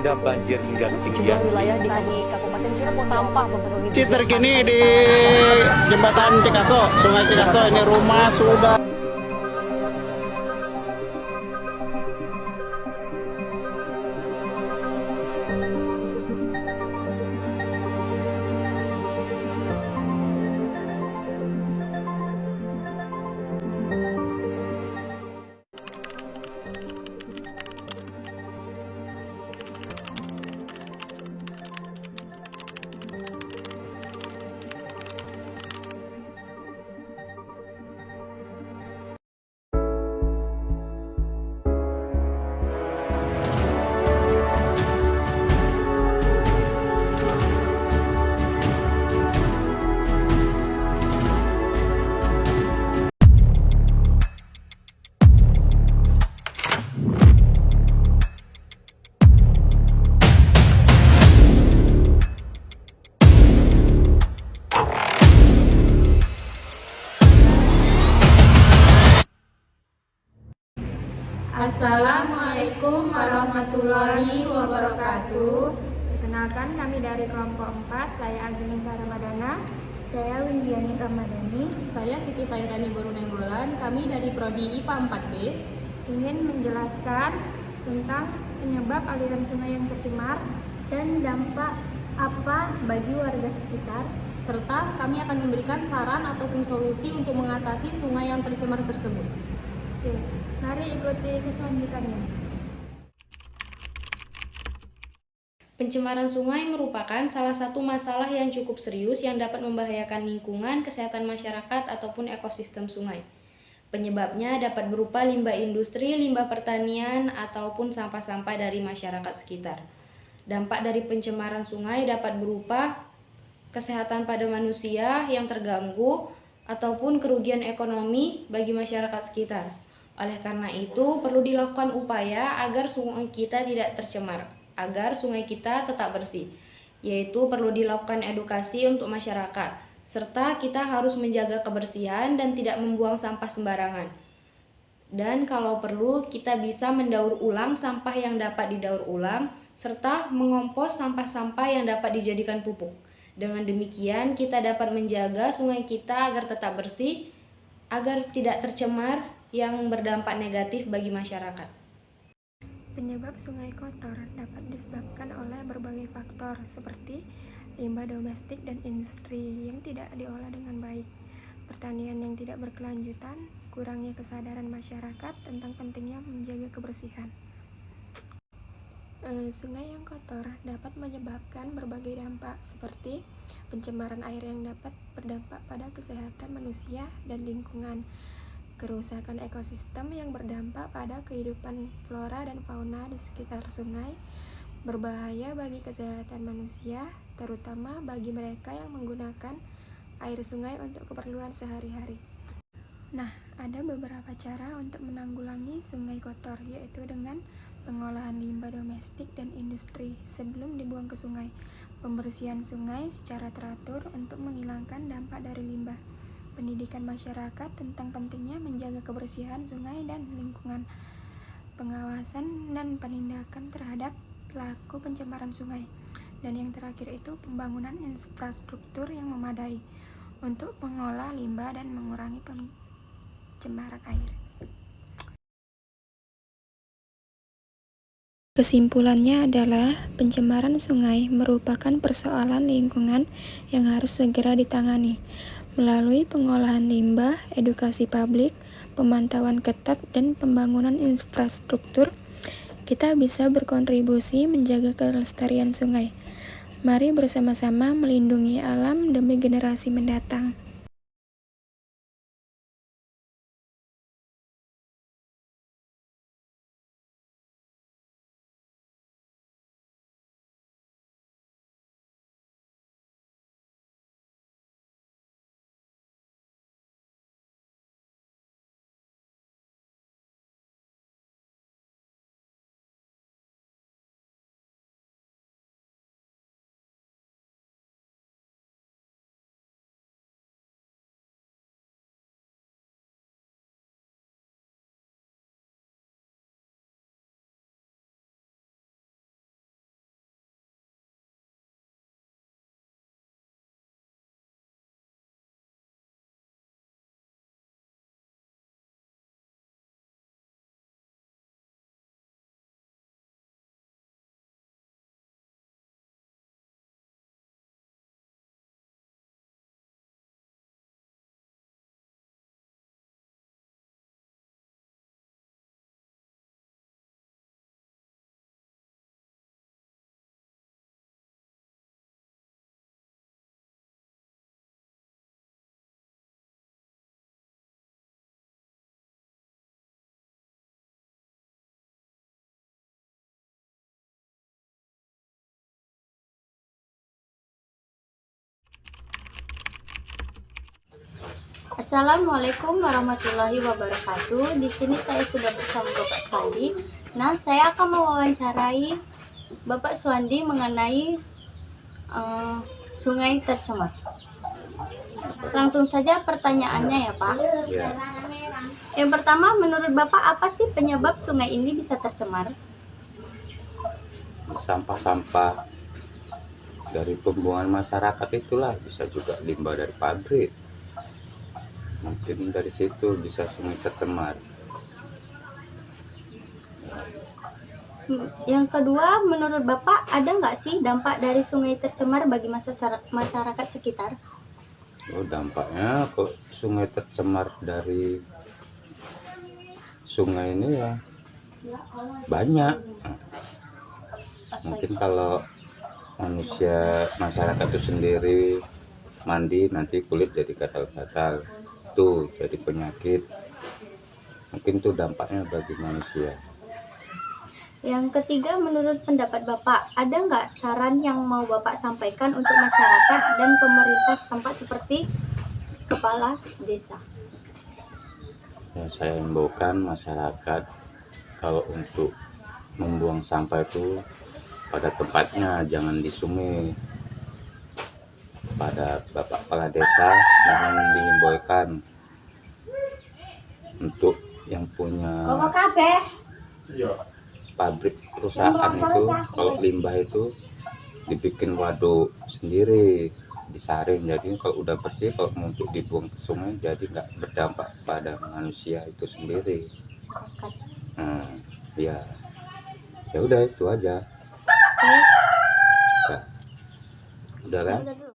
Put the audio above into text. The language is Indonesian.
dan banjir hingga ketinggian Wilayah di Kabupaten Cirebon sampah memenuhi Terkini di jembatan Cikaso, Sungai Cikaso, ini rumah sudah Assalamualaikum warahmatullahi wabarakatuh. Perkenalkan, kami dari kelompok 4, saya Agnes Ramadana. Saya Windiani Ramadhani. Saya Siti Fairani Borunenggolan. Kami dari Prodi IPA 4B. Ingin menjelaskan tentang penyebab aliran sungai yang tercemar dan dampak apa bagi warga sekitar. Serta kami akan memberikan saran ataupun solusi untuk mengatasi sungai yang tercemar tersebut. Oke, mari ikuti keselanjutannya. Pencemaran sungai merupakan salah satu masalah yang cukup serius yang dapat membahayakan lingkungan, kesehatan masyarakat, ataupun ekosistem sungai. Penyebabnya dapat berupa limbah industri, limbah pertanian, ataupun sampah-sampah dari masyarakat sekitar. Dampak dari pencemaran sungai dapat berupa kesehatan pada manusia yang terganggu, ataupun kerugian ekonomi bagi masyarakat sekitar. Oleh karena itu, perlu dilakukan upaya agar sungai kita tidak tercemar, agar sungai kita tetap bersih, yaitu perlu dilakukan edukasi untuk masyarakat, serta kita harus menjaga kebersihan dan tidak membuang sampah sembarangan. Dan kalau perlu, kita bisa mendaur ulang sampah yang dapat didaur ulang, serta mengompos sampah-sampah yang dapat dijadikan pupuk. Dengan demikian, kita dapat menjaga sungai kita agar tetap bersih, agar tidak tercemar yang berdampak negatif bagi masyarakat. Penyebab sungai kotor dapat disebabkan oleh berbagai faktor seperti limbah domestik dan industri yang tidak diolah dengan baik, pertanian yang tidak berkelanjutan, kurangnya kesadaran masyarakat tentang pentingnya menjaga kebersihan. Sungai yang kotor dapat menyebabkan berbagai dampak seperti pencemaran air yang dapat berdampak pada kesehatan manusia dan lingkungan, kerusakan ekosistem yang berdampak pada kehidupan flora dan fauna di sekitar sungai, berbahaya bagi kesehatan manusia, terutama bagi mereka yang menggunakan air sungai untuk keperluan sehari-hari. Nah, ada beberapa cara untuk menanggulangi sungai kotor, yaitu dengan pengolahan limbah domestik dan industri sebelum dibuang ke sungai, pembersihan sungai secara teratur untuk menghilangkan dampak dari limbah, pendidikan masyarakat tentang pentingnya menjaga kebersihan sungai dan lingkungan, pengawasan dan penindakan terhadap pelaku pencemaran sungai, dan yang terakhir itu pembangunan infrastruktur yang memadai untuk mengolah limbah dan mengurangi pencemaran air. Kesimpulannya adalah pencemaran sungai merupakan persoalan lingkungan yang harus segera ditangani. Melalui pengolahan limbah, edukasi publik, pemantauan ketat, dan pembangunan infrastruktur, kita bisa berkontribusi menjaga kelestarian sungai. Mari bersama-sama melindungi alam demi generasi mendatang. Assalamualaikum warahmatullahi wabarakatuh. Di sini saya sudah bersama Bapak Suwandi. Nah, saya akan mewawancarai Bapak Suwandi mengenai sungai tercemar. Langsung saja pertanyaannya ya Pak. Ya, Yang pertama, menurut Bapak apa sih penyebab sungai ini bisa tercemar? sampah-sampah dari pembuangan masyarakat itulah, bisa juga limbah dari pabrik. Mungkin dari situ bisa sungai tercemar. Yang kedua, menurut Bapak ada nggak sih dampak dari sungai tercemar bagi masyarakat sekitar? Oh, dampaknya kok sungai tercemar dari sungai ini ya banyak. Nah, mungkin kalau masyarakat itu sendiri mandi nanti kulit jadi gatal-gatal, tuh jadi penyakit. Mungkin tuh dampaknya bagi manusia. Yang ketiga, menurut pendapat Bapak, ada nggak saran yang mau Bapak sampaikan untuk masyarakat dan pemerintah setempat seperti kepala desa? Ya, saya himbaukan masyarakat kalau untuk membuang sampah itu pada tempatnya, jangan di sungai. Pada Bapak Kepala Desa mohon dihimbaukan untuk yang punya pabrik perusahaan itu, kalau limbah itu dibikin waduk sendiri, disaring. Jadi kalau udah bersih, kalau mau untuk dibuang ke sungai jadi nggak berdampak pada manusia itu sendiri. Nah, ya udah itu aja. Nah, udah kan? Udah dulu.